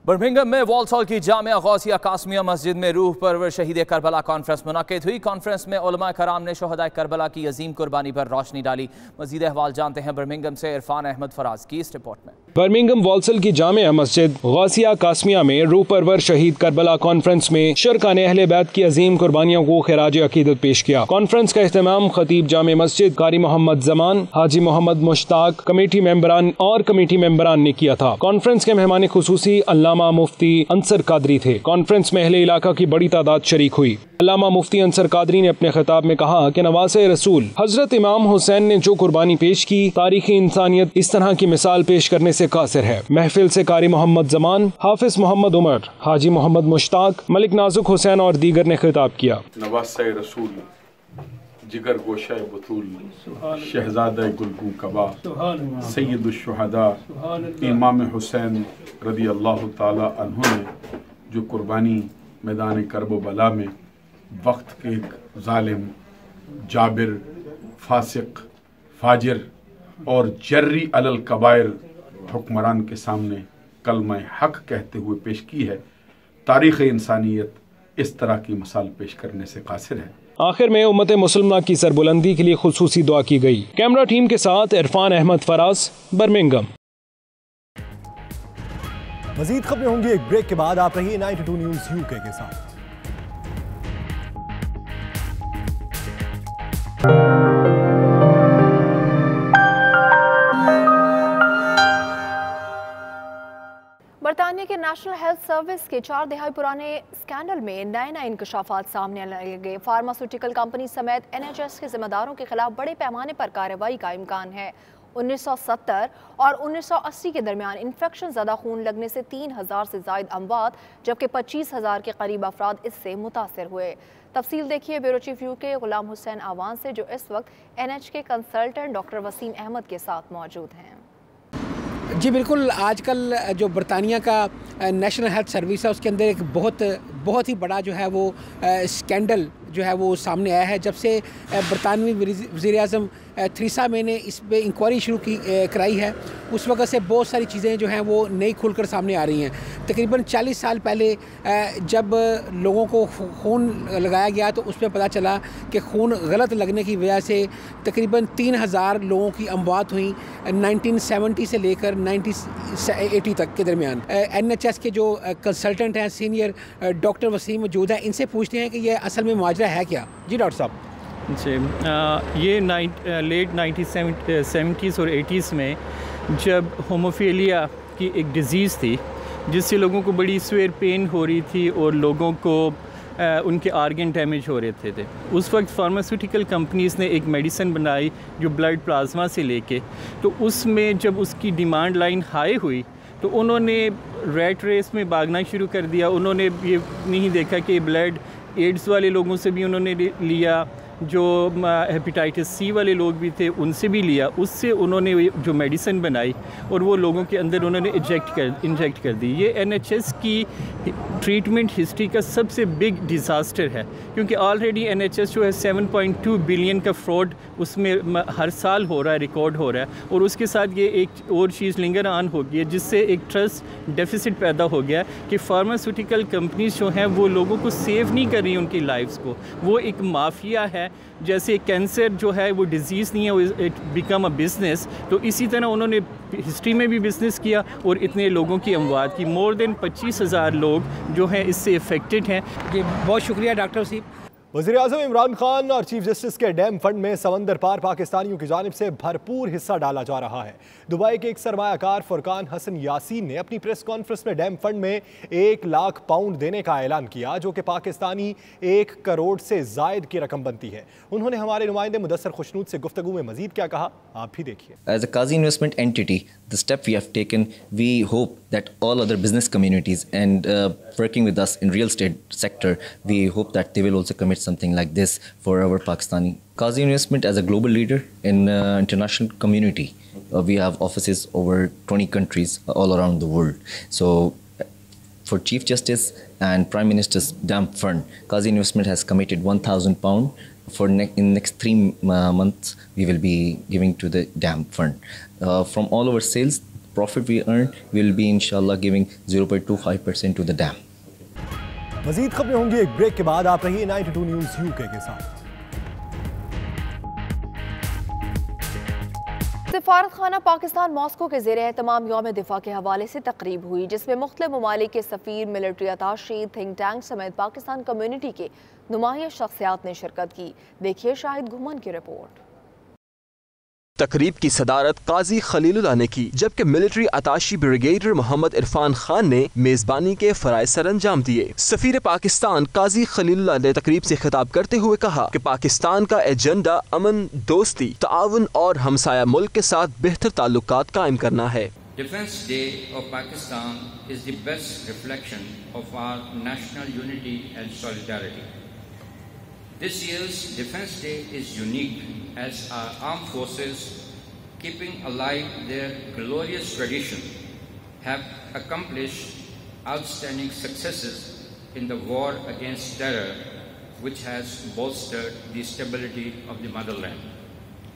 बर्मिंघम में वॉल्सॉल की जामिया गौसिया कासमिया मस्जिद में रूह परवर शहीद करबला कॉन्फ्रेंस मुनक्किद हुई। कॉन्फ्रेंस में उलमा कराम ने शोहदाए करबला की अजीम कुर्बानी पर रोशनी डाली। मजीद अहवाल जानते हैं बर्मिंघम से इरफान अहमद फराज की इस रिपोर्ट में। बर्मिंघम वॉल्सॉल की जामिया मस्जिद गौसिया कासमिया में रूह परवर शहीद करबला कॉन्फ्रेंस में शुरका ने अहले बैत की अजीम कुर्बानियों को खिराज अकीदत पेश किया। कॉन्फ्रेंस का इख्तिताम खतीब जामे मस्जिद कारी मोहम्मद जमान, हाजी मोहम्मद मुश्ताक, कमेटी मेंबरान ने किया था। कॉन्फ्रेंस के मेहमान खुसूसी अल्लामा मुफ्ती अंसर कादरी थे। कॉन्फ्रेंस में अहले इलाका की बड़ी तादाद शरीक हुई। अल्लामा मुफ्ती अंसर कादरी ने अपने खिताब में कहा कि नवासे रसूल हजरत इमाम हुसैन ने जो कुर्बानी पेश की, तारीखी इंसानियत इस तरह की मिसाल पेश करने से कासिर है। महफिल से कारी मोहम्मद जमान, हाफिज मोहम्मद उमर, हाजी मोहम्मद मुश्ताक, मलिक नाजुक हुसैन और दीगर ने खिताब किया। नवासे रसूल जिगर गोशा बतूल, शहजादा गुलगू कबा, सैयदुश शुहदा इमाम हुसैन रदी अल्लाह ताला अन्हु ने जो कुर्बानी मैदान करबो बला में वक्त के एक जालिम, जाबिर, फासिक, फाजिर और जर्री अलल कबायर हुक्मरान के सामने कलमा हक कहते हुए पेश की है। तारीख़ इंसानियत इस तरह की मिसाल पेश करने से कासिर है। आखिर में उम्मत मुसलमा की सरबुलंदी के लिए खुसूसी दुआ की गई। कैमरा टीम के साथ इरफान अहमद फराज, बर्मिंघम। मजीद खबरें होंगी एक ब्रेक के बाद। आप रहिए 92 न्यूज़ UK के साथ। बरतानिया के नेशनल हेल्थ सर्विस के 4 दहाई पुराने स्कैंडल में नए इंकशाफात सामने लगे। फार्मास्यूटिकल कंपनी समेत NHS के जिम्मेदारों के खिलाफ बड़े पैमाने पर कार्रवाई का इम्कान है। 1970 और 1980 के दरमियान इन्फेक्शन ज़्यादा खून लगने से 3000 से ज़ायद अमवात, जबकि 25,000 के करीब अफराद इससे मुतासर हुए। तफसील देखिए bureau chief UK Ghulam Hussain आवान से, जो इस वक्त NH के कंसल्टेंट डॉक्टर वसीम अहमद के साथ मौजूद हैं। जी बिल्कुल, आजकल जो बरतानिया का नेशनल हेल्थ सर्विस है उसके अंदर एक बहुत ही बड़ा जो है वो स्कैंडल जो है वो सामने आया है। जब से बरतानवी वज़ीर-ए-आज़म थेरेसा मे ने इस पर इंक्वायरी शुरू कराई है, उस वक्त से बहुत सारी चीज़ें जो हैं वो नई खुलकर सामने आ रही हैं। तकरीबन 40 साल पहले जब लोगों को खून लगाया गया तो उसमें पता चला कि खून गलत लगने की वजह से तकरीबन 3000 लोगों की अमवात हुई 1970 से लेकर 1980 तक के दरमियान। NHS के जो कंसल्टेंट हैं सीनियर डॉक्टर वसीम मौजूद हैं, इनसे पूछते हैं कि ये असल में माजरा है क्या। जी डॉक्टर साहब। जी, ये लेट 1970s और 80s में जब होमोफिलिया की एक डिज़ीज़ थी जिससे लोगों को बड़ी स्वेयर पेन हो रही थी और लोगों को उनके आर्गन डैमेज हो रहे थे। उस वक्त फार्मास्यूटिकल कंपनीज़ ने एक मेडिसिन बनाई जो ब्लड प्लाज्मा से लेके, तो उसमें जब उसकी डिमांड लाइन हाई हुई तो उन्होंने रैट रेस में भागना शुरू कर दिया। उन्होंने ये नहीं देखा कि ब्लड एड्स वाले लोगों से भी उन्होंने लिया, जो हेपेटाइटिस सी वाले लोग भी थे उनसे भी लिया, उससे उन्होंने जो मेडिसिन बनाई और वो लोगों के अंदर उन्होंने इंजेक्ट कर दी। ये NHS की ट्रीटमेंट हिस्ट्री का सबसे बिग डिज़ास्टर है, क्योंकि ऑलरेडी NHS जो है 7.2 बिलियन का फ्रॉड उसमें हर साल हो रहा है, रिकॉर्ड हो रहा है, और उसके साथ ये एक और चीज़ लिंगर ऑन हो गई है जिससे एक ट्रस्ट डेफिसिट पैदा हो गया कि फार्मास्यूटिकल कंपनीज जो हैं वो लोगों को सेव नहीं कर रही उनकी लाइफ्स को। वो एक माफिया है, जैसे कैंसर जो है वो डिज़ीज़ नहीं है, इट बिकम अ बिज़नेस। तो इसी तरह उन्होंने हिस्ट्री में भी बिज़नेस किया और इतने लोगों की अमवात की। मोर देन 25,000 लोग जो हैं इससे इफ़ेक्टेड हैं। जी बहुत शुक्रिया डॉक्टर वसीम। वज़ीर-ए-आज़म इमरान खान और चीफ जस्टिस के डैम फंड में समंदर पार पाकिस्तानियों की जानिब से भरपूर हिस्सा डाला जा रहा है। दुबई के एक सरमायाकार फुरकान हसन यासीन ने अपनी प्रेस कॉन्फ्रेंस में डैम फंड में 1 लाख पाउंड देने का ऐलान किया, जो कि पाकिस्तानी 1 करोड़ से जायद की रकम बनती है। उन्होंने हमारे नुमाइंदे मुदस्सर खुशनूद से गुफ्तगू में मजीद क्या कहा, आप भी देखिए। As a Qazi investment entity, the step we have taken, we hope that all other business communities and working with us in real estate sector, we hope that they will also commit something like this for our Pakistani. Qazi Investment as a global leader in international community, we have offices over 20 countries all around the world. So for Chief Justice and Prime Minister's Dam Fund, Qazi Investment has committed £1,000 for in next 3 months we will be giving to the Dam Fund. From all our sales, profit we earn, we will be inshallah giving 0.25% to the dam. मजीद खबरें होंगी एक break के बाद। आप रहिए 92 news UK के साथ। सफारत खाना पाकिस्तान मॉस्को के ज़ेरे एहतमाम यौम दिफा के हवाले से तकरीब हुई, जिसमें मुख्तलिफ ममालिक के सफ़ीर, मिलिट्री अताशी, थिंक टैंक समेत पाकिस्तान कम्यूनिटी के नुमाया शख्सियात ने शिरकत की। देखिए शाहिद घुमन की रिपोर्ट। तकरीब की सदारत काजी खलीलुल्लाह ने की, जबकि military attaché brigadier Mohammad Irfan Khan ने मेजबानी के फराइज सर अंजाम दिए। सफीर पाकिस्तान काजी खलीलुल्लाह ने तकरीब से खिताब करते हुए कहा कि पाकिस्तान का एजेंडा अमन, दोस्ती, ताउन और हमसाया मुल्क के साथ बेहतर ताल्लुकात कायम करना है। Defense Day of Pakistan is the best reflection of our national unity and solidarity. This year's Defense Day is unique as our armed forces, keeping alive their glorious tradition, have accomplished outstanding successes in the war against terror, which has bolstered the stability of the motherland.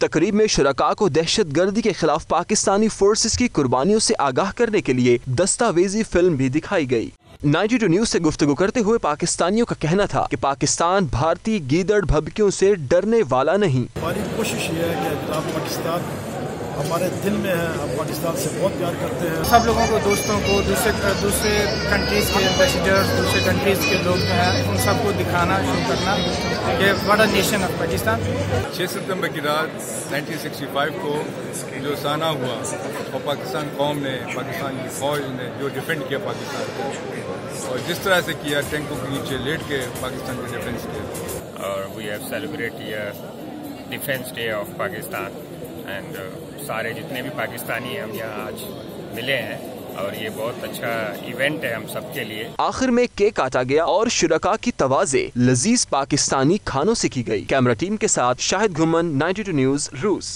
तकरीब में शुरका को दहशतगर्दी के खिलाफ Pakistani forces की कुर्बानियों से आगाह करने के लिए दस्तावेजी फिल्म भी दिखाई गई। 92 न्यूज़ से गुफ्तगू करते हुए पाकिस्तानियों का कहना था कि पाकिस्तान भारतीय गीदड़ भभकियों से डरने वाला नहीं। हमारी कोशिश ये है कि पाकिस्तान हमारे दिल में है, हम पाकिस्तान से बहुत प्यार करते हैं। सब लोगों को, दोस्तों को, दूसरे कंट्रीज़ के एम्बेसडर्स, दूसरे कंट्रीज़ के लोग जो हैं उन सबको दिखाना शुरू करना कि बड़ा नेशन है पाकिस्तान। 6 सितंबर की रात 1965 को जो साना हुआ और पाकिस्तान कौम ने, पाकिस्तान की फौज ने जो डिफेंड किया पाकिस्तान को, और जिस तरह से किया, टैंकों के नीचे लेट के पाकिस्तान का डिफेंस किया। और we have celebrated defence day of Pakistan and सारे जितने भी पाकिस्तानी हैं हम यहाँ आज मिले हैं और ये बहुत अच्छा इवेंट है हम सबके लिए। आखिर में केक काटा गया और शुरका की तवाज़े लजीज पाकिस्तानी खानों से की गई। कैमरा टीम के साथ शाहिद घुमन, 92 न्यूज़, रूस।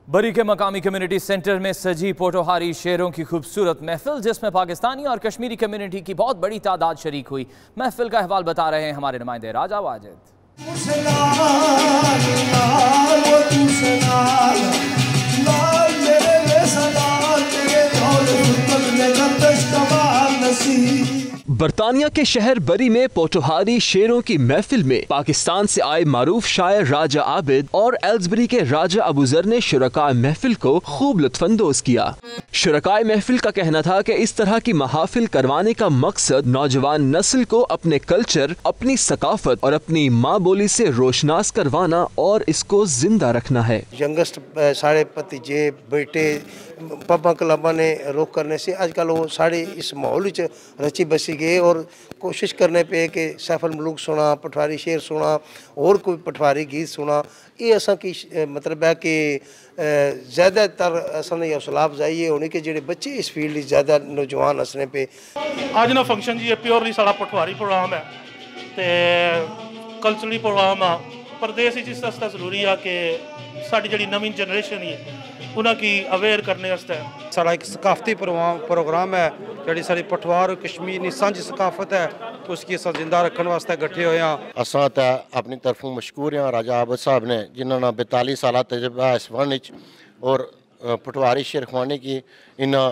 बरी के मकामी कम्युनिटी सेंटर में सजी पोटोहारी शेरों की खूबसूरत महफिल, जिसमें पाकिस्तानी और कश्मीरी कम्युनिटी की बहुत बड़ी तादाद शरीक हुई। महफिल का अहवाल बता रहे हैं हमारे नुमाइंदे राजा वाजिद। बरतानिया के शहर बरी में पोटोहारी शेरों की महफिल में पाकिस्तान से आए मारूफ शायर राजा आबिद और एल्सबरी के राजा अबूजर ने शुरकाए महफिल को खूब लुत्फानंदोज किया। शुरकाए महफिल का कहना था कि इस तरह की महाफिल करवाने का मकसद नौजवान नस्ल को अपने कल्चर, अपनी सकाफत और अपनी माँ बोली से रोशनास करवाना और इसको जिंदा रखना है। यंगस्ट सारे भतीजे बेटे पब्बा क्लबा ने रुख करने से आजकल वो सारे इस माहौल रची बसी गए और कोशिश करने पे कि सैफ अल मुल्क सुना, पटवारी शेर सुना और कोई पटवारी गीत सुना, ये असा की मतलब है कि ज़्यादातर असल हौसला अफजाई होने के जेडे बच्चे इस फील्ड ज़्यादा नौजवान हसने पे। अज ना फंक्शन जी प्योरली सारा पटवारी प्रोग्राम है ते कल्चरली प्रोग्राम आ परदेस इस वास्ते जरूरी है कि साडी जिहड़ी नवीं जनरेशन है उन्हां की अवेयर करने वास्ते सारा एक सकाफती प्रोग्राम है जिहड़ी साडी पठवार और कश्मीर दी सांझी सकाफत है उसकी असां जिंदा रखने वास्ते इकट्ठे होए हां। असां तां अपनी तरफों मशकूर हां राजा आबद साहब ने जिन्हां ने 42 साल तजुर्बा इस वन विच और पटवारी शेरखानी की इन्हां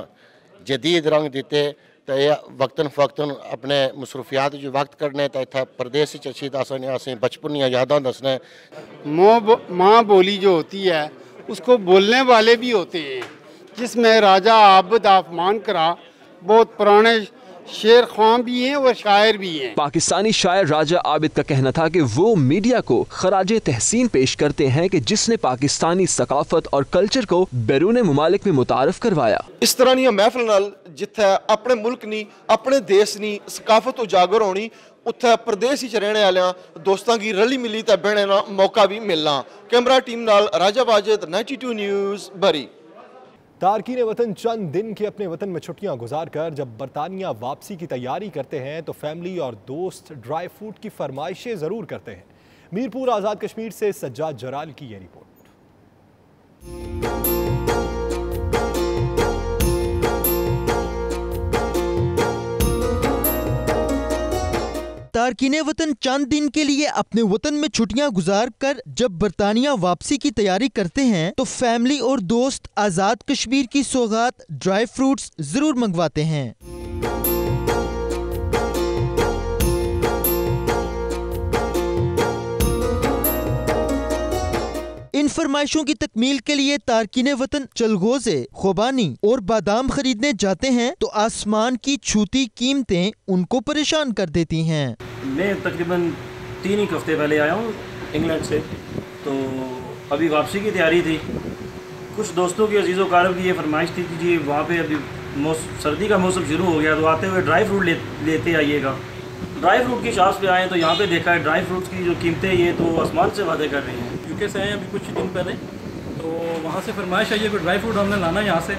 जदीद रंग दिते तो वक्तन फ़क्तन अपने मसरूफियात जो वक्त करने तो इतना प्रदेश अच्छी दसने असें बचपन यादां दसने। माँ बोली जो होती है उसको बोलने वाले भी होते हैं, जिसमें राजा आबद आफमान करा बहुत पुराने शेर ख्वां भी हैं और शायर भी हैं। पाकिस्तानी शायर राजा आबिद का कहना था कि वो मीडिया को खराजे तहसीन पेश करते हैं कि जिसने पाकिस्तानी सकाफत और कल्चर को बैरून मुमालिक में मुतारफ करवाया। इस तरह दी महफिल नाल जिथे अपने मुल्क नी अपने देश नी सकाफत उजागर होनी उत्थे प्रदेश विच रहने वाले दोस्तों की रली मिली ते बहने का मौका भी मिलना। कैमरा टीम नाल राजा वाजिद 92 न्यूज़ बरी। तारकीन वतन चंद दिन के अपने वतन में छुट्टियां गुजार कर जब बरतानिया वापसी की तैयारी करते हैं तो फैमिली और दोस्त ड्राई फ्रूट की फरमाइशें ज़रूर करते हैं। मीरपुर आज़ाद कश्मीर से सज्जाद जराल की ये रिपोर्ट। तारकीन वतन चंद दिन के लिए अपने वतन में छुट्टियां गुजार कर जब बरतानिया वापसी की तैयारी करते हैं तो फैमिली और दोस्त आज़ाद कश्मीर की सौगात ड्राई फ्रूट्स जरूर मंगवाते हैं। इन फरमाइशों की तकमील के लिए तारकीन वतन चलगोज़े, खुबानी और बादाम खरीदने जाते हैं तो आसमान की छूती कीमतें उनको परेशान कर देती हैं। मैं तकरीबन 3 हफ्ते पहले आया हूँ इंग्लैंड से, तो अभी वापसी की तैयारी थी। कुछ दोस्तों की अजीज़ व की ये फरमाइश थी कि जी वहाँ पे अभी सर्दी का मौसम शुरू हो गया तो आते हुए ड्राई फ्रूट लेते आइएगा। ड्राई फ्रूट की शॉप्स पे आए तो यहाँ पे देखा है ड्राई फ्रूट्स की जो कीमतें ये तो आसमान से वादे कर रही हैं। यूके से आए अभी कुछ दिन पहले, तो वहाँ से फरमाइश आई है कि ड्राई फ्रूट हमने लाना यहाँ से,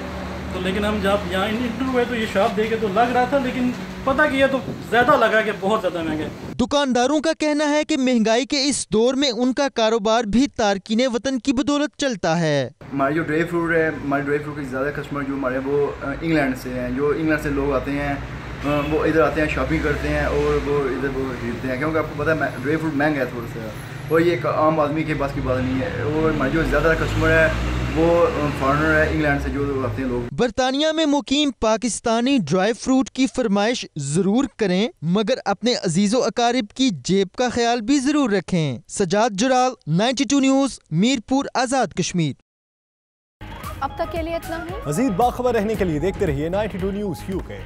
तो लेकिन हम जब यहाँ इंटर हुए तो ये शॉप देखे तो लग रहा था, लेकिन पता किया तो ज़्यादा लगा कि बहुत ज़्यादा महंगे। दुकानदारों का कहना है कि महंगाई के इस दौर में उनका कारोबार भी तारकीन वतन की बदौलत चलता है। हमारे जो ड्राई फ्रूट है, हमारे ड्राई फ्रूट के ज़्यादा कस्टमर जो हमारे वो इंग्लैंड से हैं, जो इंग्लैंड से लोग आते हैं वो इधर आते हैं, शॉपिंग करते हैं और वो इधर वो खरीदते हैं, क्योंकि आपको पता है ड्राई फ्रूट महंगा है थोड़ा सा और ये एक आम आदमी के पास की बात नहीं है। और हमारे जो ज़्यादा कस्टमर है वो फॉरेनर है, इंग्लैंड से जो आते हैं लोग। बरतानिया में मुकीम पाकिस्तानी ड्राई फ्रूट की फरमाइश जरूर करें, मगर अपने अजीजो अकारिब की जेब का ख्याल भी जरूर रखें। सज्जाद जराल, 92 न्यूज़, मीरपुर, आज़ाद कश्मीर। अब तक के लिए इतना ही। मज़ीद बाखबर रहने के लिए देखते रहिए 92 न्यूज़ UK।